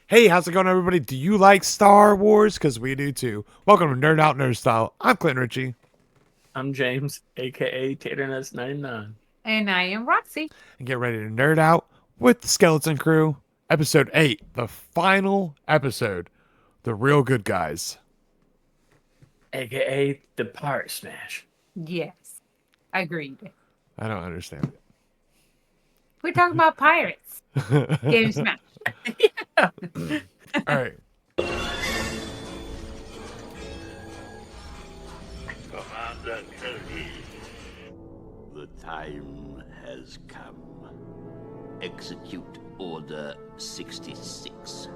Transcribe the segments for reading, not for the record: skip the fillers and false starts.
Hey, how's it going, everybody? Do you like Star Wars? Because we do too. Welcome to Nerd Out Nerd Style. I'm Clint Ritchie. I'm James, aka Taternuts99. And I am Roxy. And get ready to nerd out with the Skeleton Crew. Episode 8, the final episode. The Real Good Guys. Aka the Pirate Smash. Yes, agreed. I don't understand We're talking about pirates. it. Game Smash. Yeah. All right. Commander Kelly, the time has come. Execute Order 66.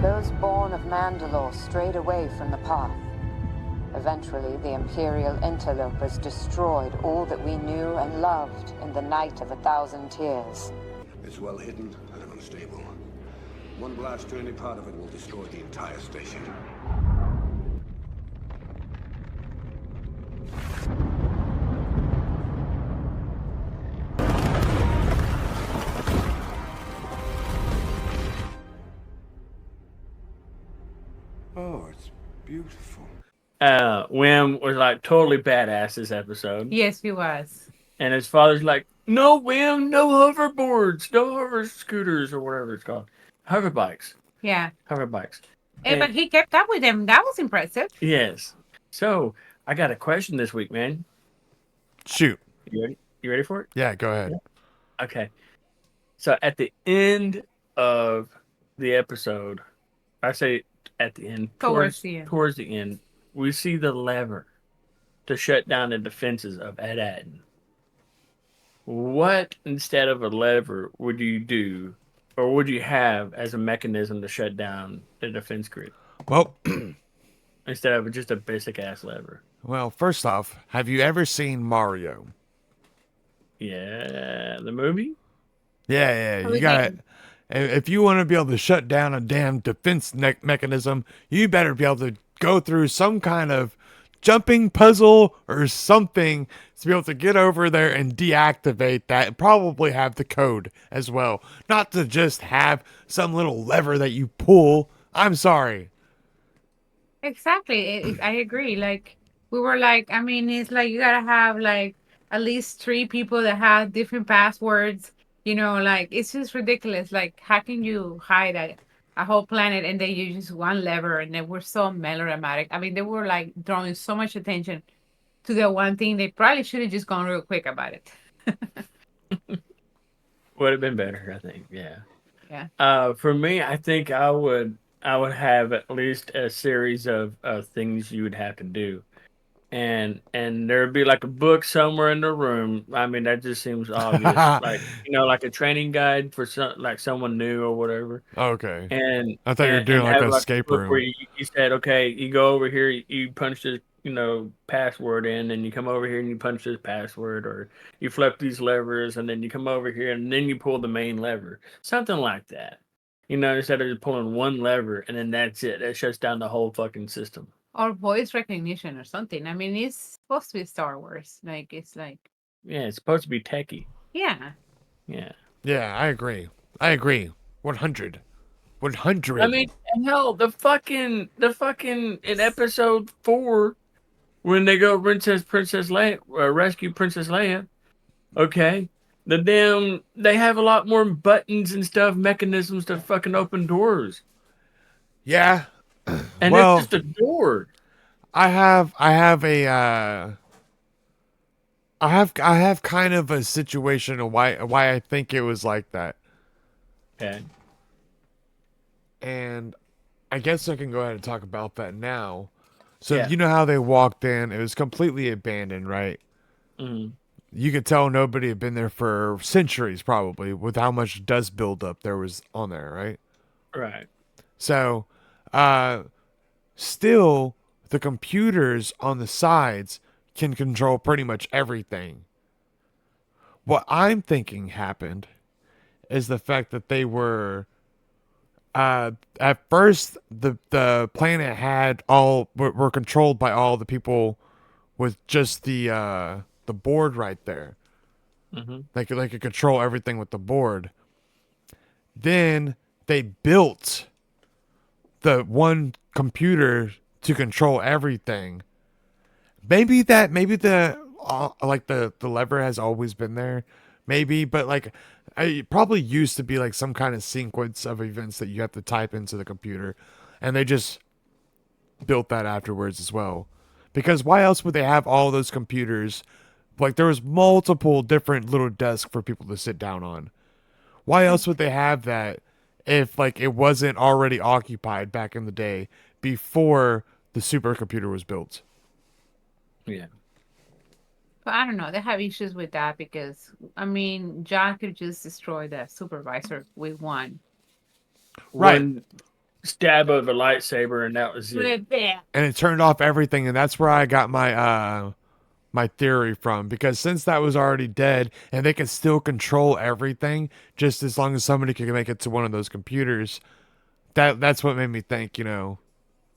Those born of Mandalore strayed away from the path. Eventually, the Imperial interlopers destroyed all that we knew and loved in the Night of 1,000 Tears. It's well hidden and unstable. One blast to any part of it will destroy the entire station. Oh, it's beautiful. Wim was like totally badass this episode. Yes, he was. And his father's like, no, Wim, no hoverboards, no hover scooters or whatever it's called. Hover bikes. Yeah. Hover bikes. But he kept up with them. That was impressive. Yes. So I got a question this week, man. Shoot. You ready? You ready for it? Yeah, go ahead. Okay. So at the end of the episode, I say at the end, Towards the end. towards the end, we see the lever to shut down the defenses of Ed. What instead of a lever would you do, or would you have as a mechanism to shut down the defense grid Well, instead of just a basic ass lever? first off, have you ever seen Mario? Yeah, the movie. Yeah. You We got did. it. If you want to be able to shut down a damn defense mechanism, you better be able to go through some kind of jumping puzzle or something to be able to get over there and deactivate that, and probably have the code as well. Not to just have some little lever that you pull. I'm sorry. Exactly. I agree. Like, we were like, I mean, it's like you gotta have like at least 3 people that have different passwords. Like it's just ridiculous. Like, how can you hide a whole planet and then you use one lever and they were so melodramatic? I mean, they were like drawing so much attention to the one thing. They probably should have just gone real quick about it. Would have been better, I think. Yeah. Yeah. For me, I think I would have at least a series of things you would have to do, and there'd be like a book somewhere in the room. I mean, that just seems obvious, like like a training guide for someone new or whatever. Okay. And I thought you were doing like have an like a escape book where room. you said, okay, you go over here, you punch this password in, and you come over here and you punch this password, or you flip these levers, and then you come over here and then you pull the main lever, something like that. Instead of just pulling one lever and then that's it. That shuts down the whole fucking system. Or voice recognition or something. I mean, it's supposed to be Star Wars. Like, it's like, Yeah, it's supposed to be techie. yeah. Yeah. Yeah, I agree. 100. 100. I mean, hell, the fucking in episode 4 when they go Princess Leia, rescue Princess Leia. Okay, they have a lot more buttons and stuff, mechanisms to fucking open doors, Yeah. and it's Well, just a door. I have kind of a situation of why I think it was like that. Okay. And I guess I can go ahead and talk about that now. So Yeah. you know how they walked in, it was completely abandoned, right? Mm-hmm. You could tell nobody had been there for centuries probably with how much dust buildup there was on there, right? Right. So, uh still the computers on the sides can control pretty much everything. What I'm thinking happened is the fact that they were at first the planet had were controlled by all the people with just the board right there. Mm-hmm. They could control everything with the board. Then they built the one computer to control everything. Maybe the like the lever has always been there, maybe, but like it probably used to be like some kind of sequence of events that you have to type into the computer, and they just built that afterwards as well. Because why else would they have all those computers? Like there was multiple different little desks for people to sit down on. Why else would they have that if like it wasn't already occupied back in the day before the supercomputer was built? Yeah. But I don't know. They have issues with that because I mean, John could just destroy the supervisor with one. Right. One stab of a lightsaber, and that was it. And it turned off everything, and that's where I got my theory from, because since that was already dead and they can still control everything just as long as somebody can make it to one of those computers, that's what made me think,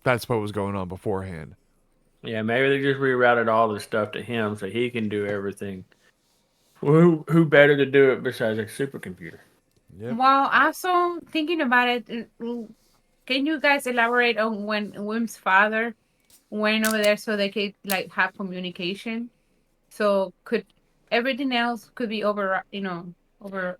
that's what was going on beforehand. Yeah, maybe they just rerouted all the stuff to him so he can do everything. Well, who better to do it besides a supercomputer? Yep. Well, also thinking about it, can you guys elaborate on when Wim's father went over there so they could like have communication? So could everything else could be over.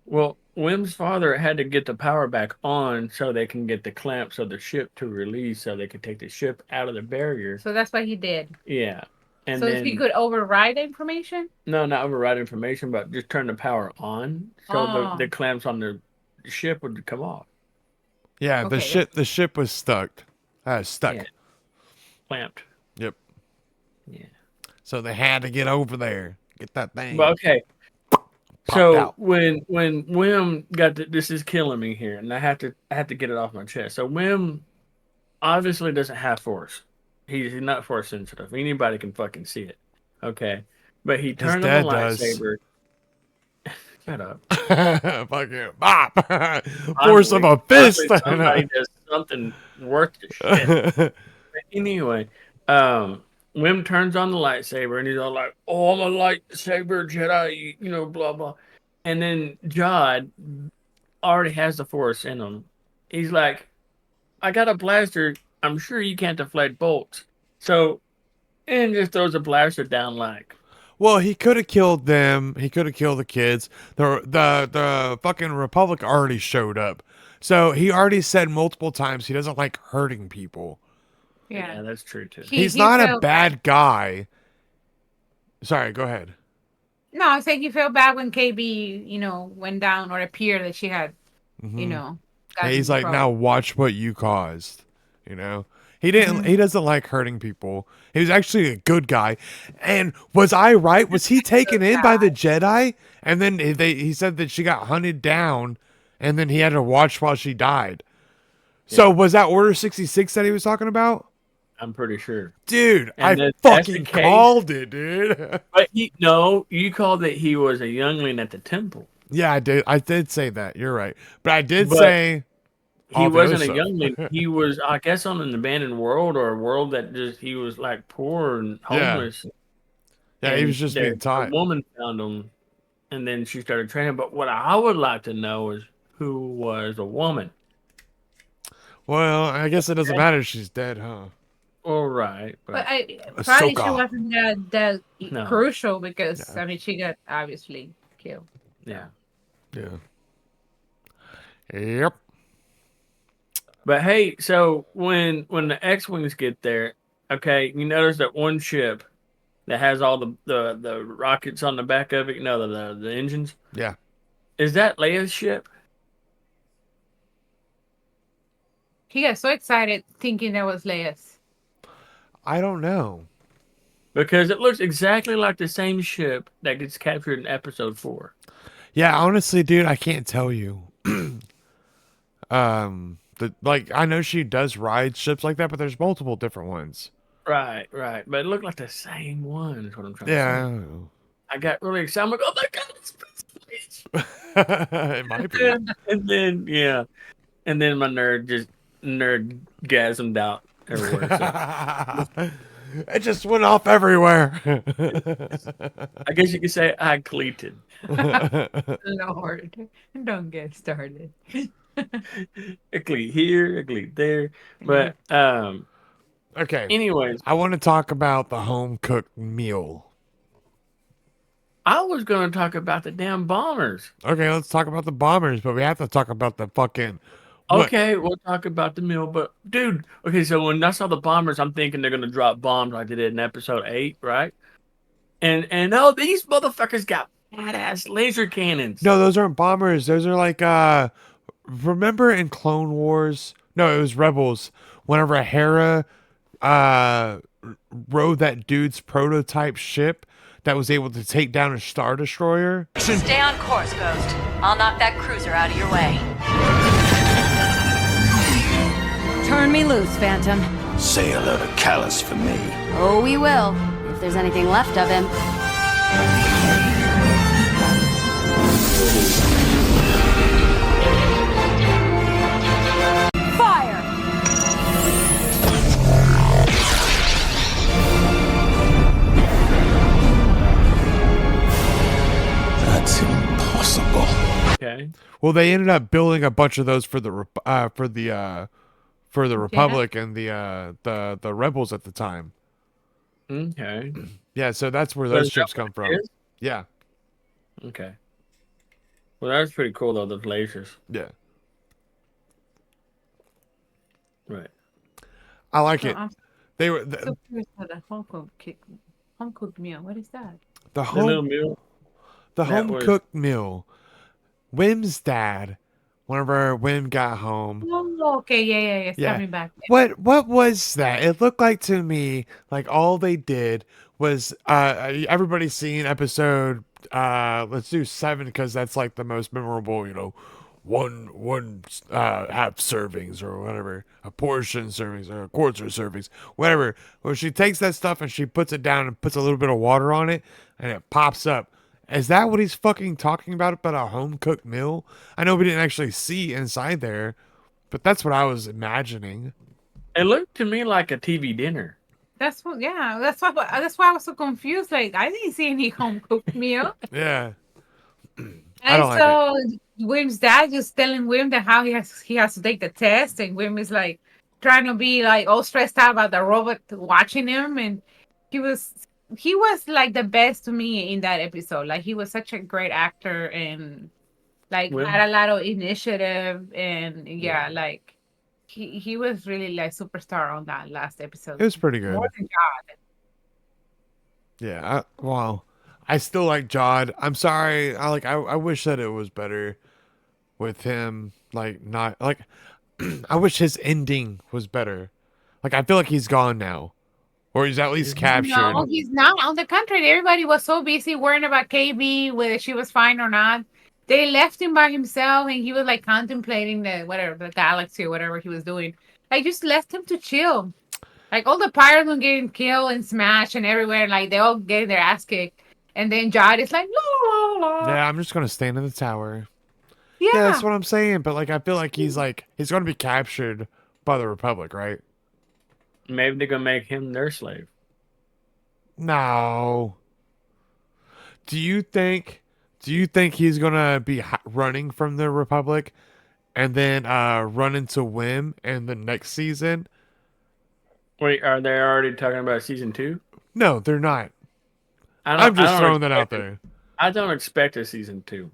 Well, Wim's father had to get the power back on so they can get the clamps of the ship to release so they could take the ship out of the barrier. So that's what he did. Yeah. And So if he then, could override the information. no, not override information, but just turn the power on so the Oh, clamps on the ship would come off. Yeah, okay. the ship was stuck. Stuck. Yeah. Clamped. Yep. Yeah. So they had to get over there, get that thing But okay. popped So out. when Wim got this is killing me here, and I have to get it off my chest. So Wim obviously doesn't have force. He's not force sensitive. Anybody can fucking see it. Okay. But he His turned on the dad does. lightsaber. Shut up. Fucking bop. Force of Finally, a fist. finally somebody does something worth the shit. But anyway, Wim turns on the lightsaber and he's all like, "Oh, I'm a lightsaber Jedi," blah blah. And then Jod already has the force in him. He's like, "I got a blaster. I'm sure you can't deflect bolts." So, and just throws a blaster down like, Well, he could have killed them. He could have killed the kids. The fucking Republic already showed up. So he already said multiple times he doesn't like hurting people. Yeah. yeah, that's true too. He He's he not a felt bad. bad guy. Sorry, go ahead. No, I think he felt bad when KB, went down or appeared that she had, you Hmm. know, And gotten he's in like, now trouble. watch what you caused. You know, he didn't. Mhm. He doesn't like hurting people. He was actually a good guy. And was I right? Was he taken in by the Jedi? And then he said that she got hunted down, and then he had to watch while she died. So Yeah, was that Order 66 that he was talking about? I'm pretty sure. Dude, And I if that's the fucking case, called it, dude. but no, you called that he was a youngling at the temple, Yeah, I did. I did say that. You're right. But I did but say he all the other wasn't a stuff. youngling. He was, I guess, on an abandoned world or a world that just he was like poor and Yeah. homeless, Yeah, he was and just being a taught. woman found him, and then she started training. But what I would like to know is who was a woman. Well, I guess it doesn't Okay? matter if she's dead, huh? All right, But but probably she Ahsoka. wasn't that no, crucial because Yeah. I mean she got obviously killed. yeah. Yeah. Yep. But hey, so when the X-wings get there, okay, you notice that one ship that has all the rockets on the back of it, the engines. Yeah. Is that Leia's ship? He got so excited thinking that was Leia's. I don't know. Because it looks exactly like the same ship that gets captured in episode 4. Yeah, honestly, dude, I can't tell you. I know she does ride ships like that, but there's multiple different ones. Right, right. But it looked like the same one is what I'm trying to Yeah, I say. don't know. I got really excited. I'm like, oh my god, it's Space Police. It might be. And then yeah, and then my nerd gasmed out everywhere. So It just went off everywhere. I guess you could say I cleated. Lord, don't get started. A cleat here, a cleat there. Yeah. But Okay. anyways, I want to talk about the home cooked meal. I was gonna talk about the damn bombers. Okay, let's talk about the bombers, but we have to talk about the fucking what? Okay, we'll talk about the meal, but dude, okay, so when I saw the bombers, I'm thinking they're gonna drop bombs like they did in episode 8, right? And oh, these motherfuckers got badass laser cannons. No, those aren't bombers. Those are like remember in Clone Wars? No, it was Rebels. Whenever Hera uh rode that dude's prototype ship that was able to take down a star destroyer. Stay on course, Ghost. I'll knock that cruiser out of your way. Turn me loose, Phantom. Say hello to Callus for me. Oh, we will, if there's anything left of him. Fire! That's impossible. Okay. Well, they ended up building a bunch of those for the Republic and the rebels at the time. Okay. Yeah, so that's where So those is that ships what come it from. is? Yeah, Okay. Well, that's pretty cool though, those lasers. yeah, Right. I like So it. I'm They were so curious about the home cooked meal. What is that? the The little home meal. the that home was- cooked meal. Wim's dad, whenever Wim got home. Oh, okay, yeah. It's Yeah. coming back. What was that? It looked like to me like all they did was everybody's seen episode let's do 7 because that's like the most memorable, one half servings or whatever, a portion servings or a quarter servings, whatever. Where she takes that stuff and she puts it down and puts a little bit of water on it and it pops up. Is that what he's fucking talking about a home cooked meal? I know we didn't actually see inside there, but that's what I was imagining. It looked to me like a TV dinner. That's what. Yeah, that's why I was so confused. Like I didn't see any home cooked meal. Yeah. I And don't like so Wim's dad just telling Wim that how he has to take the test, and Wim is like trying to be like all stressed out about the robot watching him, and he was he was like the best to me in that episode. Like he was such a great actor and like Wim? had a lot of initiative and Yeah. like he was really like superstar on that last episode. It was pretty good. More than God. Yeah. Well, I still like Jod. I'm sorry. I wish that it was better with him. Like not like I wish his ending was better. Like I feel like he's gone now, or he's at least captured. No, he's not. On the contrary, everybody was so busy worrying about KB, whether she was fine or not. They left him by himself, and he was like contemplating the galaxy or whatever he was doing. Like just left him to chill. Like all the pirates were getting killed and smashed and everywhere. Like they all getting their ass kicked, and then Jod is like, la la la. Yeah, I'm just gonna stand in the tower. Yeah. Yeah, that's what I'm saying. But like, I feel like he's gonna be captured by the Republic, right? Maybe they're gonna make him their slave. No. Do you think he's gonna be running from the Republic, and then run into Wim in the next season? Wait, are they already talking about season 2? No, they're not. I I'm just don't throwing that out expect it. there. I don't expect a season 2.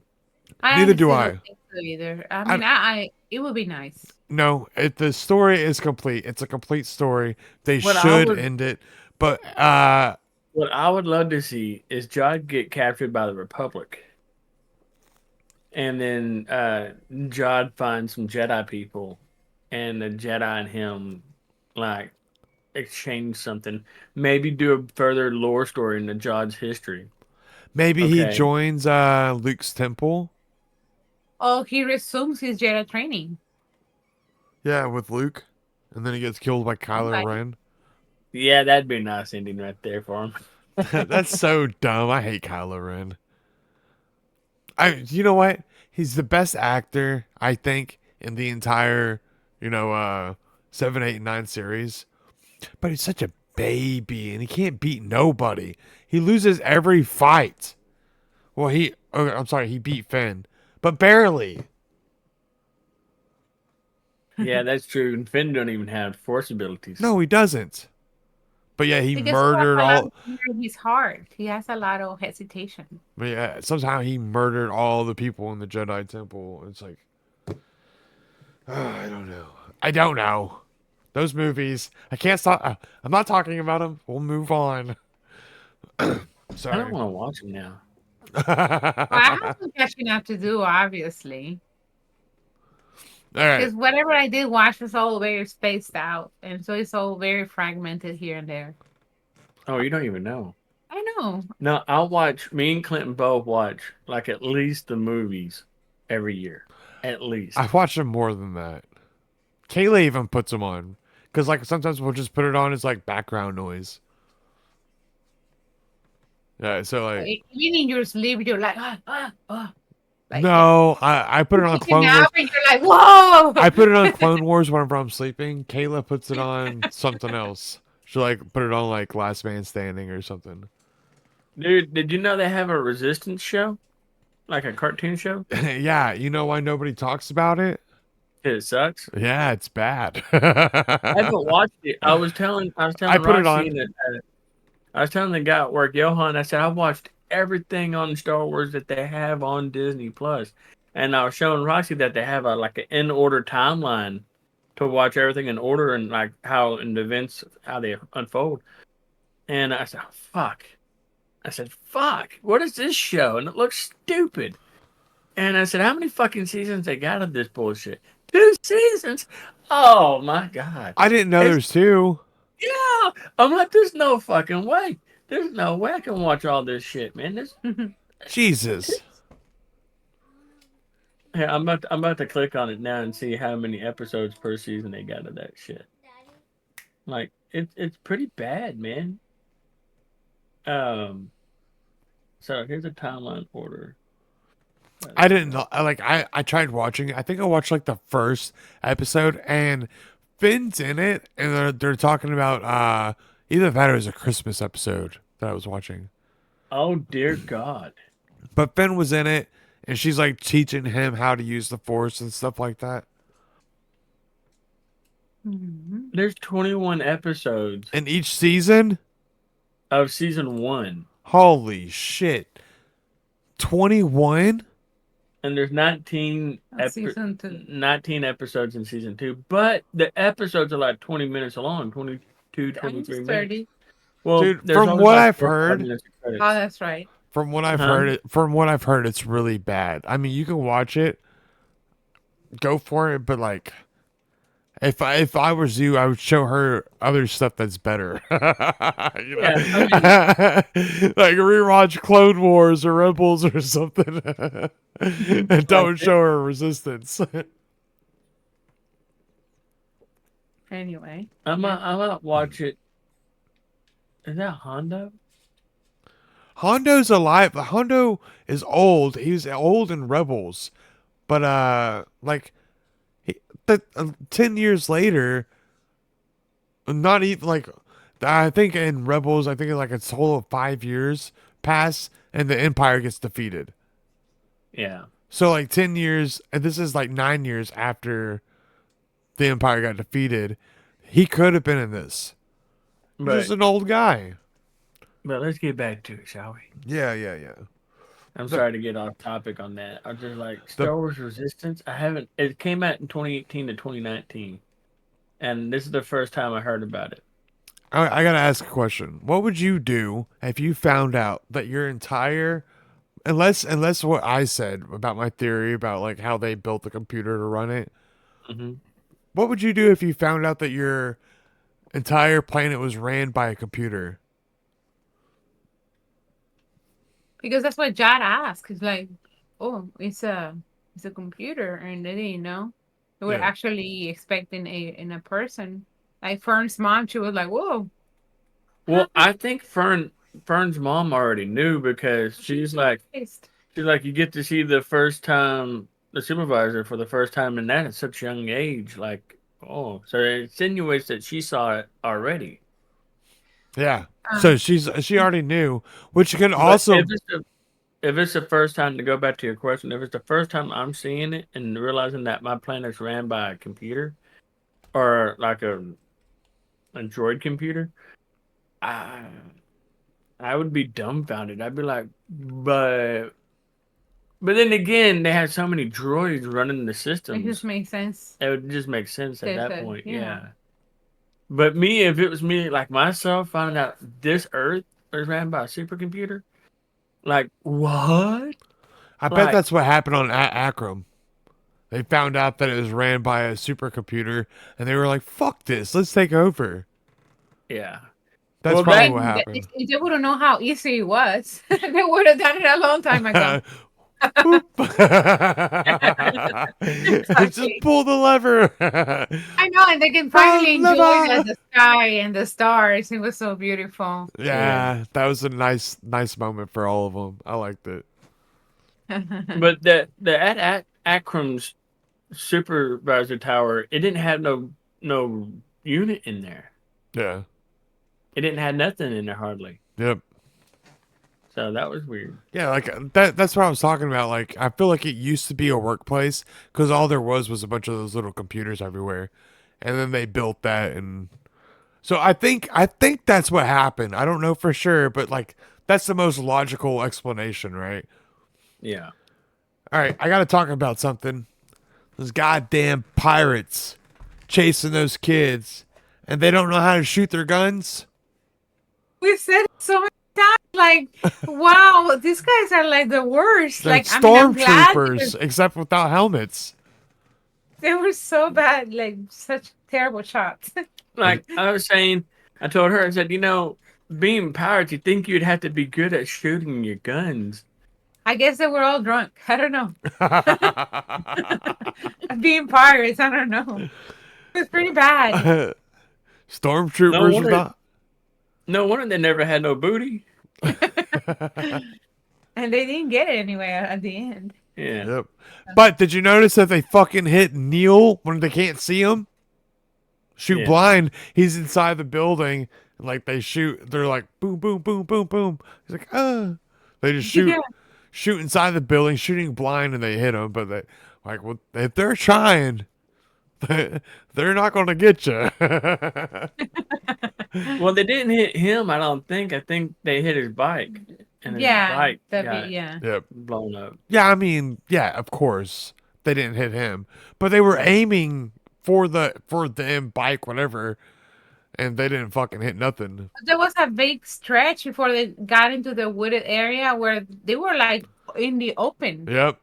Neither do honestly I. don't think so either. I mean, I it would be nice. No, the story is complete. It's a complete story. They What I should would- end it, but What I would love to see is Jod get captured by the Republic. And then Jod finds some Jedi people, and the Jedi and him like exchange something. Maybe do a further lore story into Jod's history. maybe he Okay. joins Luke's temple. Oh, he resumes his Jedi training. Yeah, with Luke, and then he gets killed by Kylo Right. Ren. Yeah, that'd be a nice ending right there for him. That's so dumb. I hate Kylo Ren. You know what? He's the best actor, I think, in the entire, 7, 8, and 9 series. But he's such a baby, and he can't beat nobody. He loses every fight. Well, I'm sorry, he beat Finn, but barely. Yeah, that's true. And Finn don't even have force abilities. No, he doesn't. But yeah, he Because he has murdered a lot all. of fear in his heart. He has a lot of hesitation. But yeah, somehow he murdered all the people in the Jedi Temple. It's like, I don't know. I don't know. Those movies, I can't stop. I'm not talking about them. We'll move on. I Sorry. don't want to watch him now. Well, I have some catching up to do, obviously. All right. Because whatever I did watch was all very spaced out. And so it's all very fragmented here and there. Oh, you don't even know. I know. No, I'll watch. Me and Clinton both watch like at least the movies every year, at least. I've watched them more than that. Kayla even puts them on. Because, like, sometimes we'll just put it on as, like, background noise. Yeah, so, like... Even in your sleep, you're like, like no, I put it on taking a Clone Wars. nap and you're like, whoa! I put it on Clone Wars whenever I'm sleeping. Kayla puts it on something else. She'll, like, put it on, like, Last Man Standing or something. Dude, did you know they have a Resistance show? Like a cartoon show? Yeah, you know why nobody talks about it? It sucks. Yeah, it's bad. I haven't watched it. I was telling I put it Roxy on. that I was telling the guy at work, Johan, I said I watched everything on Star Wars that they have on Disney Plus, and I was showing Roxy that they have like an in order timeline to watch everything in order and like how in the events how they unfold. And I said, "Fuck." I said, "Fuck, what is this show?" And it looks stupid. And I said, "How many fucking seasons they got of this bullshit?" 2 seasons. Oh my god. I didn't know there's 2. Yeah, I'm like, there's no fucking way. There's no way I can watch all this shit, man. Jesus. Yeah, I'm about to click on it now and see how many episodes per season they got of that shit. Like, it's pretty bad, man. So here's a timeline order. I didn't know. I tried watching it. I think I watched like the first episode, and Finn's in it, and they're talking about either that or it was a Christmas episode that I was watching. Oh dear God. But Finn was in it, and she's like teaching him how to use the Force and stuff like that. There's 21 episodes In each season, of season 1. holy shit, 21. And there's 19, Season 2. 19 episodes in season 2, but the episodes are like 20 minutes long, 22, 23 minutes. 30. Well, Dude, there's from only what like I've 4 or 5 heard- minutes of credits. Oh, that's right. From what I've Huh? heard, it's really bad. I mean, you can watch it, go for it, but like, if I was you, I would show her other stuff that's better. You know? Yeah, Like rewatch Clone Wars or Rebels or something, and don't show her Resistance. Anyway. I might watch it. Is that Hondo? Hondo's alive. Hondo is old. He's old in Rebels, but like, 10 years later, not even like, I think in Rebels, I think like a total of 5 years pass, and the Empire gets defeated. Yeah. So like 10 years, and this is like 9 years after the Empire got defeated. He could have been in this. He's But, just an old guy. but let's get back to it, shall we? Yeah. I'm sorry to get off topic on that. I'm just like Star Wars Resistance. It came out in 2018 to 2019, and this is the first time I heard about it. I gotta ask a question. What would you do if you found out that your entire, unless what I said about my theory about like how they built the computer to run it, Mm-hmm. what would you do if you found out that your entire planet was ran by a computer? Because that's what Jad asked. It's like, oh, it's a computer, and they didn't know. They were Yeah. actually expecting a person. Like Fern's mom, she was like, whoa. Well, I think Fern's mom already knew because she's like, like you get to see the first time the supervisor for the first time in that at such a young age. Like, oh, so it insinuates that she saw it already. Yeah. So Um, she already knew, which can But also if it's the first time, to go back to your question, if it's the first time I'm seeing it and realizing that my planet's ran by a computer or like a Android computer, I I would be dumbfounded. I'd be like, but then again, they had so many droids running the it just systems. makes sense. It would just make sense at There's that a point, yeah. yeah. But me, if it was me, like myself, finding out this Earth was ran by a supercomputer, like what? I bet Like, that's what happened on Akram. They found out that it was ran by a supercomputer, and they were like, "Fuck this, let's take over." yeah. That's Well, probably that what If happened. they would have known how easy it was, they would have done it a long time ago. Boop. Just Exactly. pull the lever. I know, and they can finally From enjoy lever. the sky and the stars. It was so beautiful. yeah. Yeah, that was a nice moment for all of them. I liked it. But the at Akram's supervisor tower, it didn't have no unit in there. Yeah. It didn't have nothing in there hardly. Yep. So that was weird. Yeah, like that's what I was talking about. Like, I feel like it used to be a workplace because all there was a bunch of those little computers everywhere, and then they built that, and so I think that's what happened. I don't know for sure, but like that's the most logical explanation, right? Yeah. All right, I got to talk about something. Those goddamn pirates chasing those kids, and they don't know how to shoot their guns. We said it so many times, like, wow, these guys are like the worst. They're Like, I mean, I'm glad stormtroopers, except without helmets. they were so bad, like such terrible shots. Like I was saying, I told her, I said, being pirates, you think you'd have to be good at shooting your guns. I guess they were all drunk. I don't know. Being pirates, I don't know. It was pretty bad. No Stormtroopers wonder, without. no wonder they never had no booty. And they didn't get it anyway at the end. Yeah. Yep. But did you notice that they fucking hit Neil when they can't see him? Shoot Yeah. blind. He's inside the building. And like they shoot. They're like boom, boom, boom, boom, boom. He's like, They just shoot, Yeah. shoot inside the building, shooting blind, and they hit him. But they like, well, if they're trying, they're not going to get you. Well, they didn't hit him, I don't think. I think they hit his bike. And his Yeah. bike That'd got be, yeah. Yep. blown up. Yeah, I mean, yeah, of course they didn't hit him, but they were aiming for the bike, whatever, and they didn't fucking hit nothing. There was a big stretch before they got into the wooded area where they were like in the open Yep.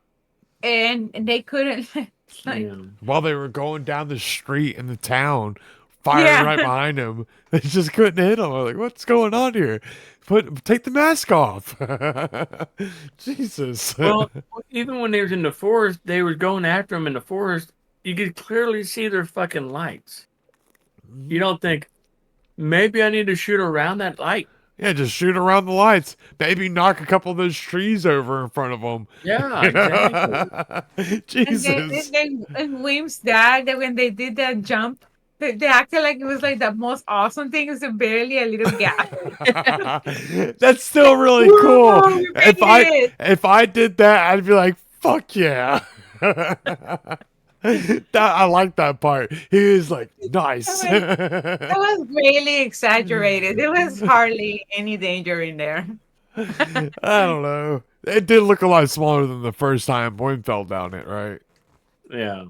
and they couldn't like Yeah. While they were going down the street in the town, firing Yeah. right behind him, they just couldn't hit him. I'm like, what's going on here? Take the mask off. Jesus. Well, even when they was in the forest, they was going after him in the forest. You could clearly see their fucking lights. You don't think, maybe I need to shoot around that light? Yeah, just shoot around the lights. Maybe knock a couple of those trees over in front of them. Yeah, exactly. Jesus. and William's dad, when they did that jump, they acted like it was like the most awesome thing. It was barely a little gap. That's still really Whoa, cool. you made it. If I did that, I'd be like, fuck yeah. I like that part. He was like, nice. It was really exaggerated. There was hardly any danger in there. I don't know. It did look a lot smaller than the first time Boyne fell down it, right? Yeah.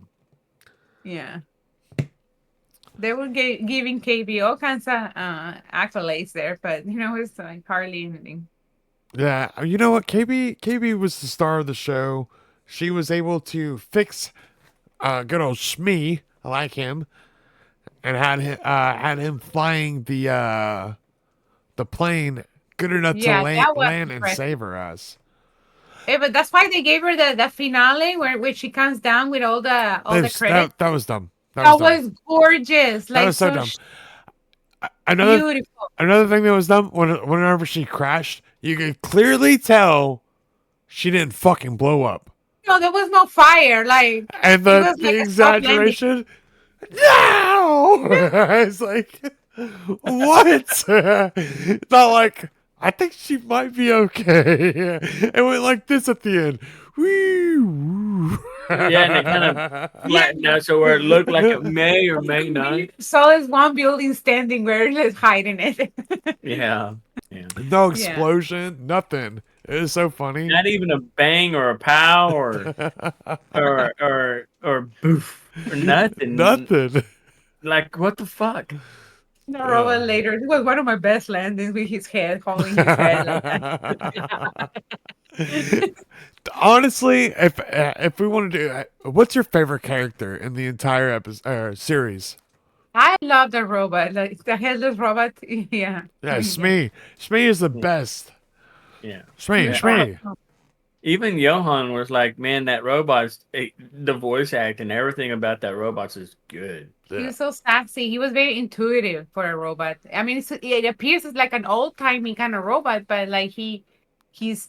Yeah. They were giving KB all kinds of accolades there, but it's like hardly anything. Yeah, you know what? KB was the star of the show. She was able to fix good old Shmee. I like him, and had him flying the plane good enough Yeah, to that was land and impressive. save her ass. Yeah, but that's why they gave her the finale where she comes down with all the credits. That was dumb. That was dumb. was gorgeous. That Like was so dumb. beautiful. Another thing that was dumb whenever she crashed, you could clearly tell she didn't fucking blow up. No, there was no fire. Like And it was the like a soft landing. exaggeration, no! It's like, what? It's not like, I think she might be okay. It went like this at the end. Woo! Yeah, and it kind of flattened out so where it looked like it may or may not. So is one building standing where it's hiding it. Yeah, yeah. No Yeah. explosion, nothing. It was so funny. Not even a bang or a pow or boof or nothing. Nothing. Like what the fuck? The robot later. It was one of my best landings with his head, holding his head like that. Honestly, if we want to do, what's your favorite character in the entire episode series? I love the robot, like the headless robot. Yeah. Yeah, Smee. Smee is the best. Yeah. Smee, Yeah. Smee. Even Johan was like, "Man, that robot's the voice acting, everything about that robot's is good." He was so sassy. He was very intuitive for a robot. I mean, it appears as like an old timey kind of robot, but like he's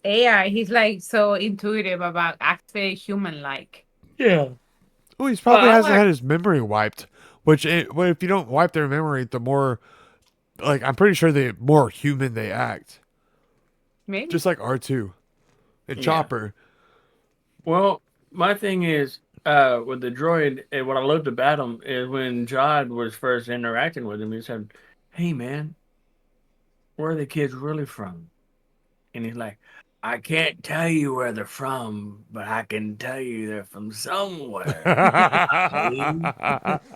AI. He's like so intuitive about acting human like. Yeah. Oh, he's probably Well, I hasn't like- had his memory wiped. Well, if you don't wipe their memory, the more, like, I'm pretty sure the more human they act. Maybe. Just like R2 and Yeah. Chopper. Well, my thing is, with the droid, and what I loved about him is when Jod was first interacting with him, he said, "Hey, man, where are the kids really from?" And he's like, "I can't tell you where they're from, but I can tell you they're from somewhere."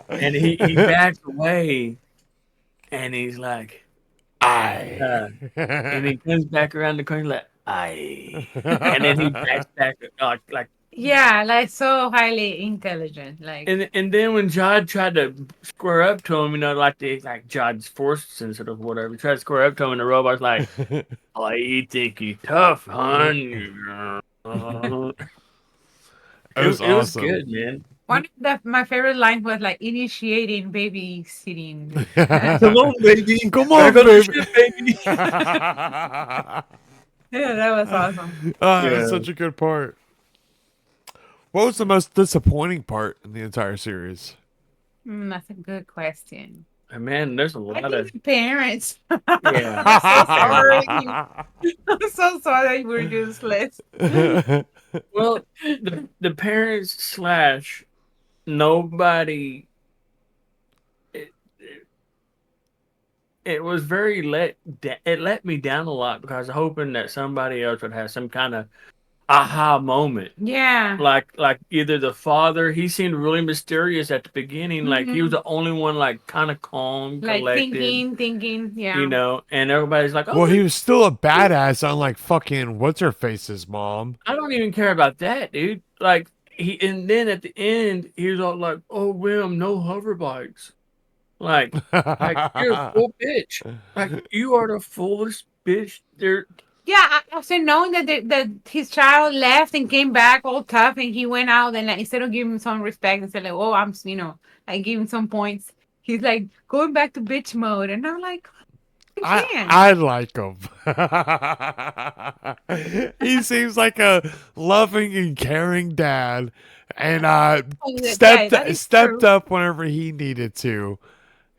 And he backs away, and he's like, and he comes back around the corner like, and then he backs back like. Yeah, like so highly intelligent. Like And then when Jod tried to square up to him, like Jod's force sensitive, whatever, he tried to square up to him, and the robot's like, "Oh, you think you tough, hon?" It was It was awesome. good, man. one of my favorite lines was like initiating babysitting. Come on, baby. Come on, Back on the baby. ship, baby. Yeah, that was awesome. That's Yeah. such a good part. What was the most disappointing part in the entire series? That's a good question. And man, there's a I lot think of the parents. yeah. I'm so sorry. I'm so sorry that you were useless. Well, the parents slash nobody. It was very it let me down a lot because I was hoping that somebody else would have some kind of aha moment. Yeah. Like either the father, he seemed really mysterious at the beginning, like he was the only one like kind of calm, Like collected, thinking, yeah. and everybody's like, "Oh, Well, he was still a badass, unlike fucking what's her face's mom. I don't even care about that, dude." Like and then at the end, he was all like, "Oh, William, no hover bikes." Like you're a full bitch. Like you are the fullest bitch there. Yeah, after knowing that his child left and came back all tough, and he went out and like instead of giving him some respect and said like, "Oh, I give him some points," he's like going back to bitch mode, and I'm like, I like him. He seems like a loving and caring dad, and stepped up whenever he needed to.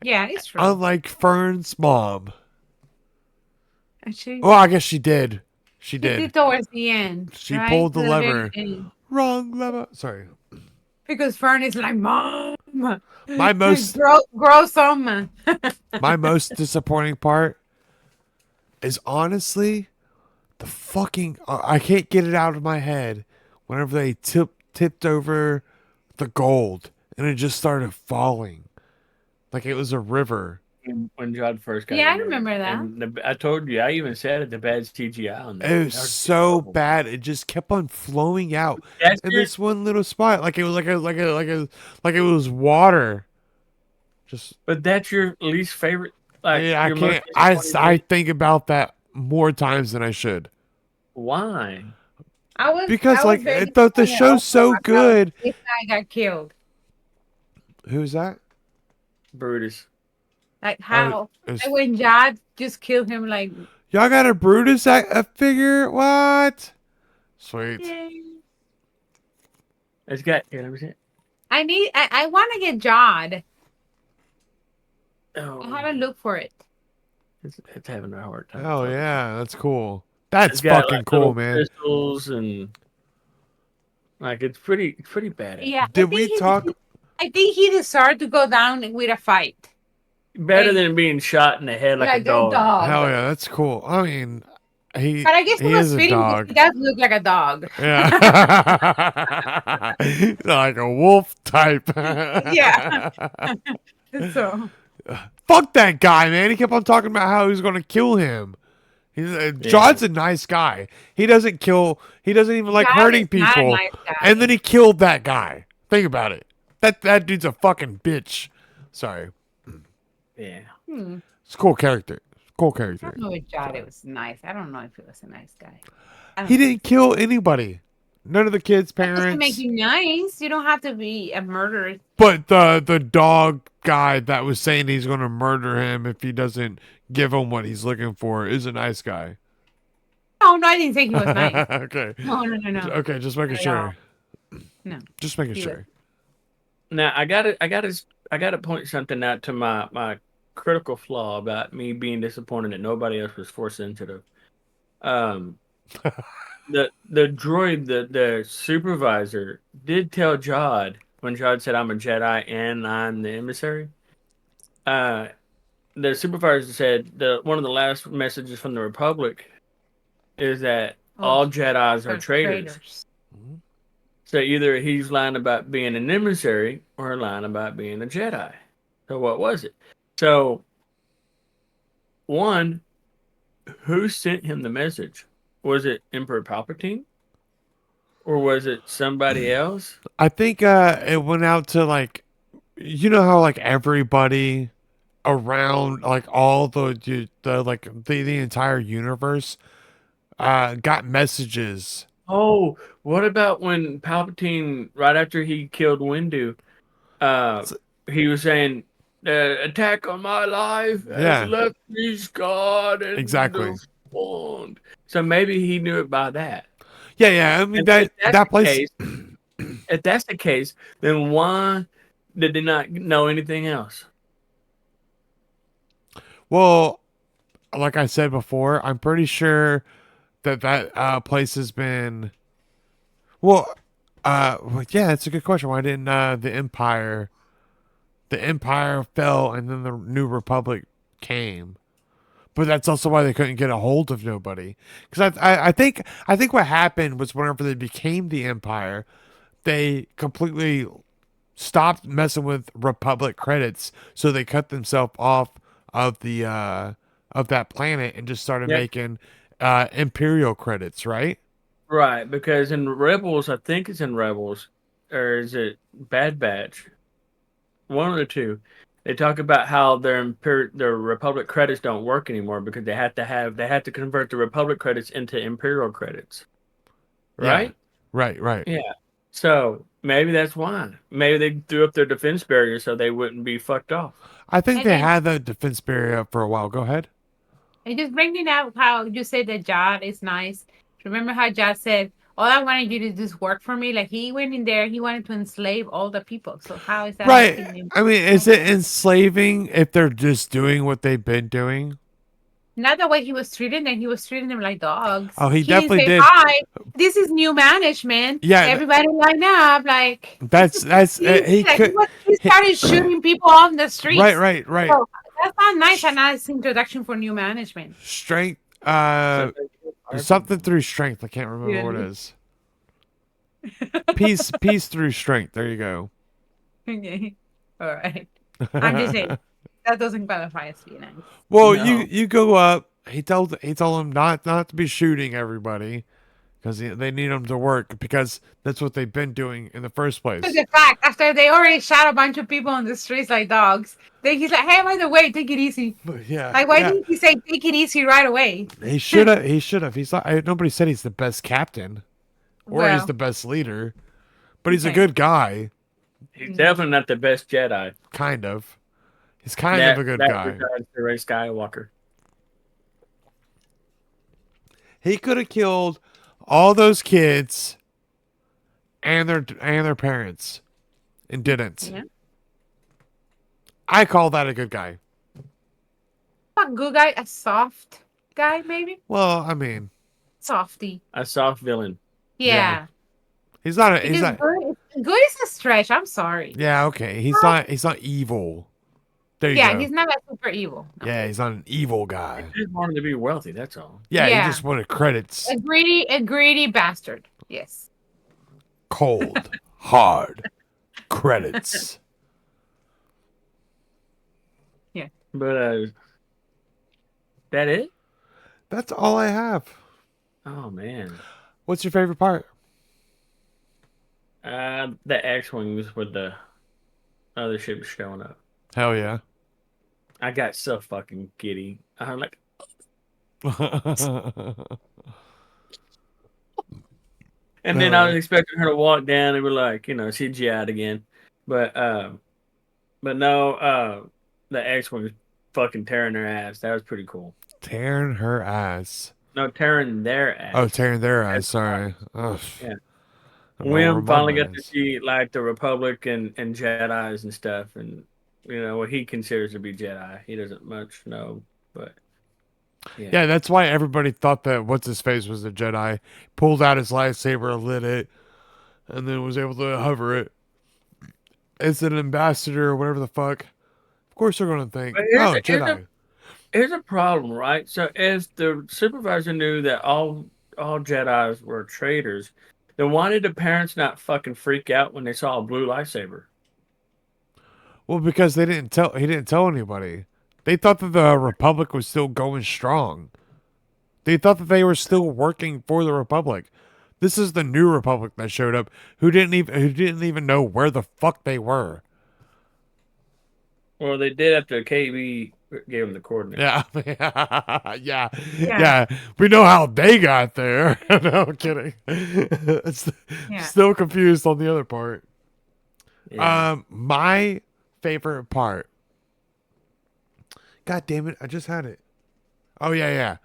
Yeah, it's true. Unlike Fern's mom. Actually, Well, I guess she did. She he did. did towards the end. She right? pulled the To very lever. end. Wrong lever. Sorry. Because Fern is like, Mom, My most grow some. my most disappointing part is honestly the fucking I can't get it out of my head whenever they tipped over the gold and it just started falling like it was a river. When Jod first got Yeah, I in there. remember that. And I told you, I even said it, the bad CGI on that. It was That was so terrible. bad. It just kept on flowing out That's in it. this one little spot, like it was like it was water. Just But that's your least favorite. Like, yeah, I your most can't. disappointing I thing? think about that more times than I should Why? because I was like very the disappointed show's also so about good. This guy got killed. Who's that? Brutus. Like how? it's- Like when Jod just killed him, like Y'all got a Brutus figure? What? Sweet. Yay. It's got. Here, let me see it. I want to get Jod. Oh, I haven't looked for it. it's having a hard time. Oh focusing. yeah, that's cool. That's It's got fucking like cool, little man. crystals and like it's pretty badass. Yeah, Did we talk? I think he deserved to go down with a fight. Better Hey. than being shot in the head like a Like a dog. dog. Hell yeah, that's cool. I mean, But I guess it he was is a fitting because dog. he does look like a dog. Yeah. Like a wolf type. Yeah. So Fuck that guy, man. He kept on talking about how he was going to kill him. John's a nice guy. He doesn't kill. He doesn't even like Jod hurting is not a people. nice guy. And then he killed that guy. Think about it. That dude's a fucking bitch. Sorry. Yeah. It's a cool character. Cool I character. don't know if Jod was nice. I don't know if he was a nice guy. I don't He know. didn't kill anybody. None of the kids' That doesn't make parents. you nice. You don't have to be a murderer. But the dog guy that was saying he's going to murder him if he doesn't give him what he's looking for is a nice guy. No, I didn't say he was nice. Okay. No. Okay, just making Not at all. sure. No. Just making He sure. Now I gotta point something out to my critical flaw about me being disappointed that nobody else was force sensitive. Um, the droid, the supervisor, did tell Jod when Jod said, "I'm a Jedi and I'm the emissary." The supervisor said one of the last messages from the Republic is that all Jedis are They're traitors. So either he's lying about being an emissary or lying about being a Jedi. So what was it? So one, who sent him the message? Was it Emperor Palpatine? Or was it somebody else? I think it went out to like, you know how like everybody around like all the like the entire universe got messages. Oh, what about when Palpatine, right after he killed Windu, uh, he was saying, "The attack on my life has Yeah. left me scarred and Exactly. deformed." So maybe he knew it by that. Yeah. I mean And that if that's that the place. case, if that's the case, then why did they not know anything else? Well, like I said before, I'm pretty sure that place has been. Well, yeah, that's a good question. Why didn't the Empire? The Empire fell, and then the New Republic came. But that's also why they couldn't get a hold of nobody. Because I think what happened was whenever they became the Empire, they completely stopped messing with Republic credits, so they cut themselves off of the of that planet and just started Yeah. making Imperial credits, right? Right, because in Rebels, I think it's in Rebels, or is it Bad Batch? One of the two. They talk about how their Republic credits don't work anymore because they have to convert the Republic credits into Imperial credits. Right? Right. Yeah. So maybe that's why. Maybe they threw up their defense barrier so they wouldn't be fucked off. I think And they then- had the defense barrier up for a while. Go ahead. And just bringing up how you said that Jod is nice. Remember how Jod said, "All I wanted you to do is work for me." Like he went in there, he wanted to enslave all the people. So how is that? making Right. him- I mean, is it enslaving if they're just doing what they've been doing? Not the way he was treating them. He was treating them like dogs. Oh, he didn't definitely say, did. "Hi, this is new management. Yeah, everybody line up." Like That's he could. he started shooting people on the streets. Right. So that's not nice. A nice introduction for new management. Strength. Something through strength. I can't remember what it is. Peace through strength. There you go. Okay. All right. I'm just saying that doesn't qualify as being nice. Well, No. you go up. He told him not to be shooting everybody because they need them to work because that's what they've been doing in the first place. But the fact, after they already shot a bunch of people on the streets like dogs, then he's like, "Hey, by the way, take it easy." But yeah, Like, why yeah. didn't he say take it easy right away? He should have. He should have. He's not. Nobody said he's the best captain or he's Well. the best leader, but he's a Okay. good guy. He's definitely not the best Jedi. Kind of. He's kind of a good guy. Besides the Rey Skywalker. He could have killed all those kids and their parents and didn't. Yeah. I call that a good guy. A good guy, a soft guy, maybe? Well, I mean, Softy. A soft villain. Yeah. he's not a, he's Because not. good is a stretch. I'm sorry. Yeah, okay. He's not evil. There you Yeah, go. he's not like super evil. No. Yeah, he's not an evil guy. He just wanted to be wealthy. That's all. Yeah, he Yeah. just wanted credits. A greedy bastard. Yes. Cold, hard credits. But that it? That's all I have. Oh man. What's your favorite part? The X-wings with the other ships showing up. Hell yeah. I got so fucking giddy. I'm like, and then I was expecting her to walk down and be like, CGI'd again, but no, the X-wings fucking tearing their ass. That was pretty cool. Tearing her ass. No, tearing their ass. Oh, tearing their ass. Sorry. Ugh. Yeah. I'm over Wim my finally got to minds. see like the Republic and Jedi's and stuff, and what he considers to be Jedi. He doesn't much know, but Yeah, that's why everybody thought that what's his face was a Jedi. Pulled out his lightsaber, lit it, and then was able to hover it. It's an ambassador or whatever the fuck. Of course they're gonna think, But oh, Jedi. Here's a problem, right? So if the supervisor knew that all Jedi's were traitors, then why did the parents not fucking freak out when they saw a blue lightsaber? Well, because he didn't tell anybody. They thought that the Republic was still going strong. They thought that they were still working for the Republic. This is the new Republic that showed up who didn't even know where the fuck they were. Well, they did after KB gave them the coordinates. Yeah. We know how they got there. No, I'm kidding. Still confused on the other part. Yeah. My favorite part. God damn it! I just had it. Oh yeah.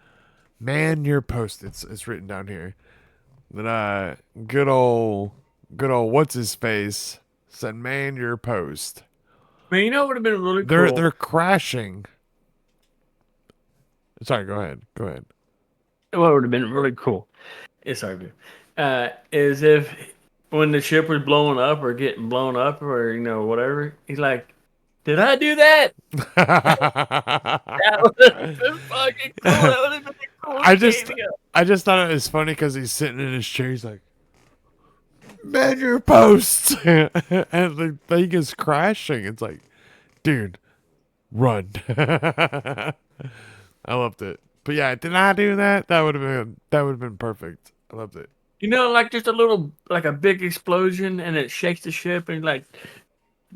Man your post. It's written down here. That good old what's his face said man your post. Man, you know what would have been really cool? They're crashing. Sorry, go ahead. What would have been really cool? Sorry, is if when the ship was blowing up or getting blown up or whatever, he's like, "Did I do that?" That would have been fucking cool. That would have been cool. I just thought it was funny because he's sitting in his chair. He's like, "Man your post," and the thing is crashing. It's like, dude, run. I loved it. But yeah, did I do that? That would have been perfect. I loved it. Like just a little, like a big explosion, and it shakes the ship, and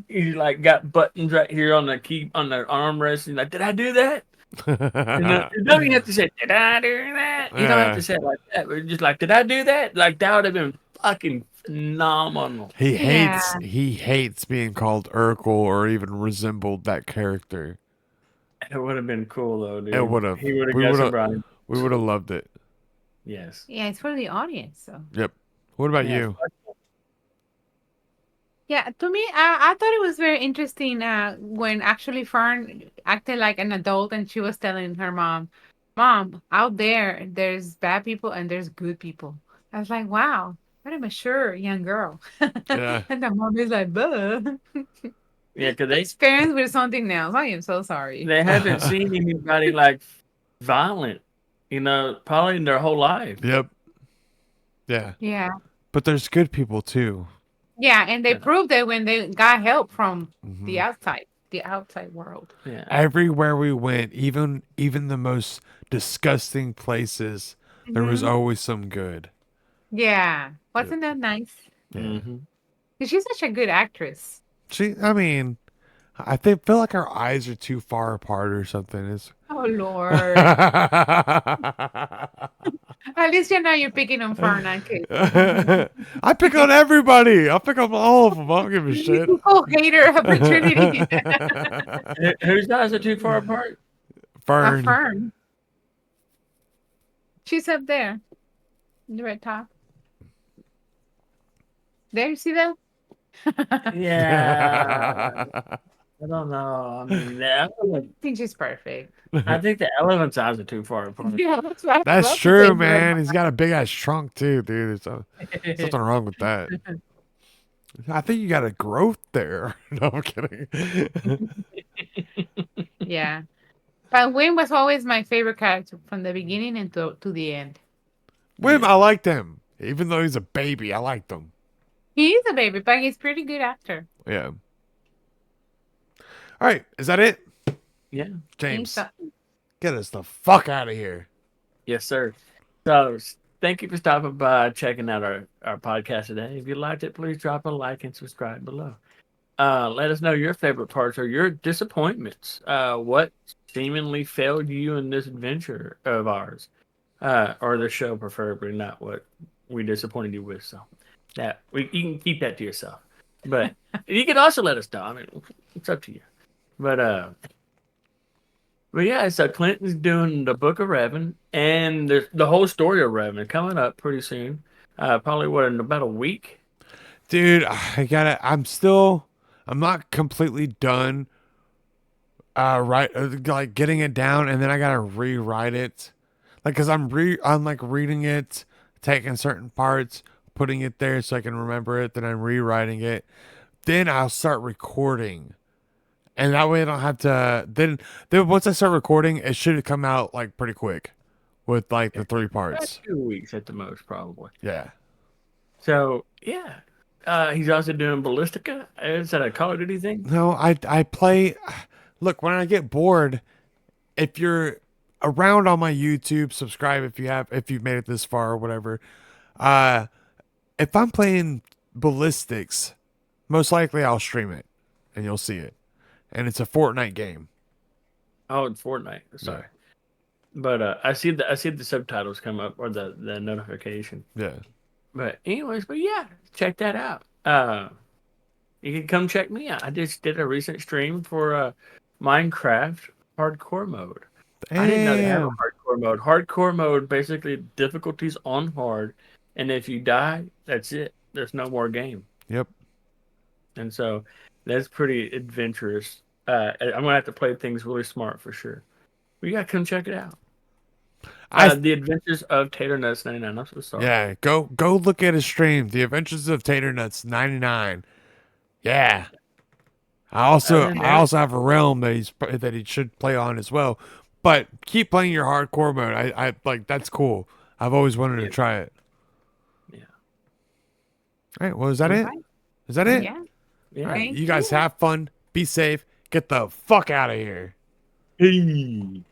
you got buttons right here on the key on the armrest, and like, did I do that? You don't even have to say, did I do that? You don't have to say it like that. But just like, did I do that? Like that would have been fucking phenomenal. He hates being called Urkel or even resembled that character. It would have been cool though, dude. It would have. He would have got some brownie. We would have loved it. Yes. Yeah, it's for the audience, so. Yep. What about you? Yeah, to me, I thought it was very interesting when actually Fern acted like an adult and she was telling her mom, out there's bad people and there's good people. I was like, wow, what a mature young girl. Yeah. And the mom is like, buh. Yeah, because they Parents with something else. I am so sorry. They haven't seen anybody violent, probably in their whole life. Yep. Yeah. Yeah. But there's good people too. Yeah, and they proved it when they got help from the outside world. Yeah. Everywhere we went, even the most disgusting places, there was always some good. Yeah. Wasn't that nice? Yeah. Mm-hmm. She's such a good actress. I mean, I feel like our eyes are too far apart or something. Oh, Lord. At least you're picking on Fern, kid. I pick on everybody. I'll pick on all of them. I don't give a shit. Oh, hater opportunity. Whose eyes are too far apart? Fern. Fern. She's up there. The red top. There, you see that? Yeah. I don't know. I mean, I think she's perfect. I think the elephant's eyes are too far apart. Yeah, that's what I was That's about to true, say. man. He's got a big ass trunk too, dude. There's something wrong with that. I think you got a growth there. No, I'm kidding. Yeah. But Wayne was always my favorite character from the beginning and to the end. Wim, I liked him. Even though he's a baby, I liked him. He is a baby, but he's pretty good actor. Yeah. All right, is that it? Yeah. James, So. get us the fuck out of here. Yes, sir. So thank you for stopping by, checking out our podcast today. If you liked it, please drop a like and subscribe below. Let us know your favorite parts or your disappointments. What seemingly failed you in this adventure of ours, or the show, preferably, not what we disappointed you with. So that you can keep that to yourself. But you can also let us know. I mean, it's up to you. But yeah, so Clinton's doing the Book of Revan, and there's the whole story of Revan coming up pretty soon. Probably what, in about a week. Dude, I'm not completely done. Right, like getting it down, and then I gotta rewrite it. Like, cause I'm like reading it, taking certain parts, putting it there so I can remember it. Then I'm rewriting it. Then I'll start recording. And that way I don't have to then once I start recording, it should come out like pretty quick with like the three About parts. 2 weeks at the most, probably. Yeah. So yeah, he's also doing Ballistica. Is that a Call of Duty thing? No, I play. Look, when I get bored, if you're around on my YouTube, subscribe if you've made it this far or whatever. Uh if I'm playing ballistics, most likely I'll stream it and you'll see it. And it's a Fortnite game. Oh, it's Fortnite. Sorry, but I see the subtitles come up or the notification. Yeah. But anyways, but yeah, check that out. You can come check me out. I just did a recent stream for Minecraft hardcore mode. I didn't know they have a Damn. hardcore mode. Hardcore mode, basically difficulties on hard, and if you die, that's it. There's no more game. Yep. And so that's pretty adventurous. I'm gonna have to play things really smart for sure. But you gotta come check it out. The Adventures of Tater Nuts 99. I'm so sorry. Yeah, go look at his stream, The Adventures of Tater Nuts 99. Yeah. I also have a realm that he should play on as well. But keep playing your hardcore mode. I like that's cool. I've always wanted to try it. Yeah. All right, well, is that it? Is that it? Yeah. Yeah. All right, Thank you guys have fun. Be safe. Get the fuck out of here. Hey.